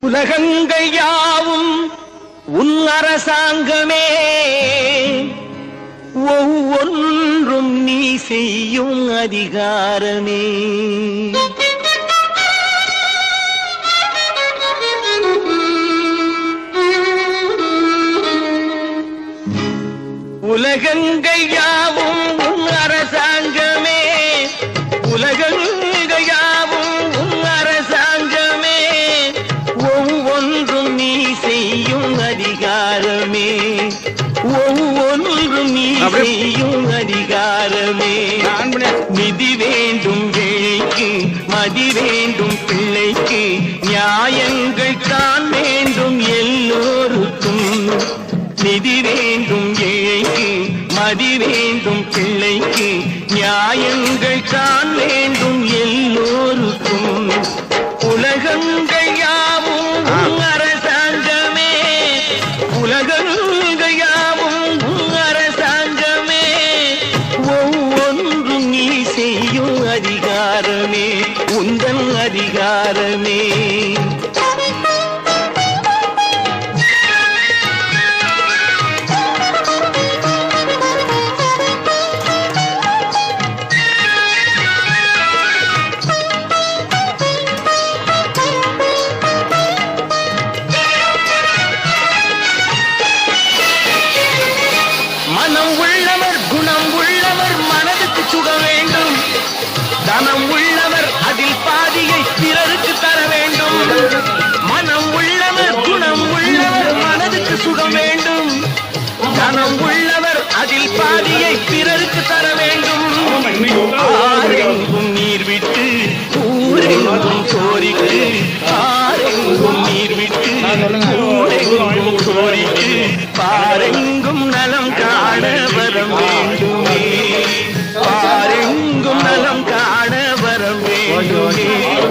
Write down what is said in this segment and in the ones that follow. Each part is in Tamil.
உலகங்கள் யாவும் உன் அரசாங்கமே, ஒவ்வொன்றும் நீ செய்யும் அதிகாரமே. உலகங்கள் யாவும் உன் அரசாங்கமே, உலகங்கள் யாவும் உன் அரசாங்கமே, ஒவ்வொன்றும் நீ செய்யும் அதிகாரமே, ஒவ்வொன்றும் நீ செய்யும் அதிகாரமே. நிதி வேண்டும் ஏழைக்கு, மதி வேண்டும் பிள்ளைக்கு, நியாயங்கள் தான் வேண்டும் எல்லோருக்கும். நிதி வேண்டும் ஏழைக்கு, மதி வேண்டும் பிள்ளைக்கு, நியாயங்கள் தான் வேண்டும் எல்லோருக்கும். உலகங்கள் யாவும் உன் அரசாங்கமே, உலகங்கள் யாவும் உன் அரசாங்கமே, ஒவ்வொன்றும் நீ செய்யும் அதிகாரமே, உந்தன் அதிகாரமே. மனம் உள்ளவர் குணம் உள்ளவர் மனதுக்கு சுக வேண்டும், தனம் உள்ளவர் அதில் பாதியை பிறருக்கு தர வேண்டும். மனம் உள்ளவர் குணம் உள்ளவர் மனதுக்கு சுகம் வேண்டும், தனம் உள்ளவர் அதில் பாதியை பிறருக்கு தர வேண்டும். ஆரெங்கும் நீர் விட்டு ஊரெங்கும் சோரிக்கு, ஆரெங்கும் நீர் விட்டு ஊரெங்கும் சோரிக்கு, பாரெங்கும் நலம் காண வரம் வேண்டுமே, பாரெங்கும் நலம் காண வரம் வேண்டுமே,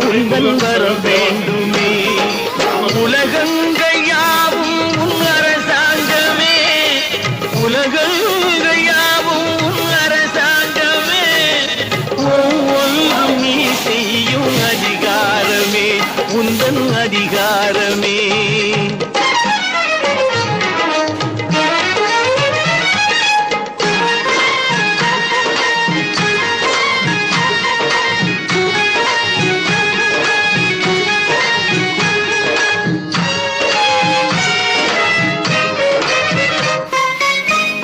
உந்தன் வரம் வேண்டுமே. உலகங்கள் யாவும் உன் அரசாங்கமே, உலகங்கள் யாவும் உன் அரசாங்கமே, ஒவ்வொன்றும் நீ செய்யும் அதிகாரமே, உந்தன் அதிகாரமே.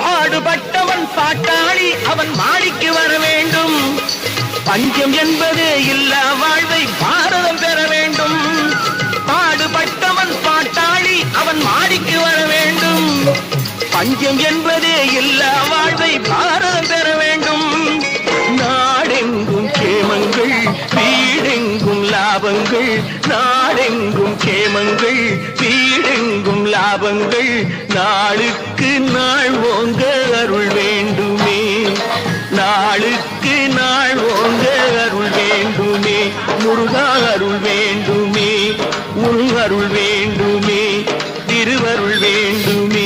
பாடுபட்டவன் பாட்டாளி அவன் மாடிக்கு வர வேண்டும், பஞ்சம் என்பது இல்லா வாழ்வை பாரதம் பெற வேண்டும். பாடுபட்டவன் பாட்டாளி அவன் மாடிக்கு வர வேண்டும், பஞ்சம் என்பது இல்லா வாழ்வை பாரதம் பெற வேண்டும். நாடெங்கும் கேமங்கள் வீடெங்கும் லாபங்கள், நாடெங்கும் கேமங்கள் வீடெங்கும் லாபங்கள், நாளுக்கு நாள் ஓங்க அருள் வேண்டுமே, நாளுக்கு நாள் ஓங்க அருள் வேண்டுமே, முருகா அருள் வேண்டுமே, உன் அருள் வேண்டுமே, திருவருள் வேண்டுமே.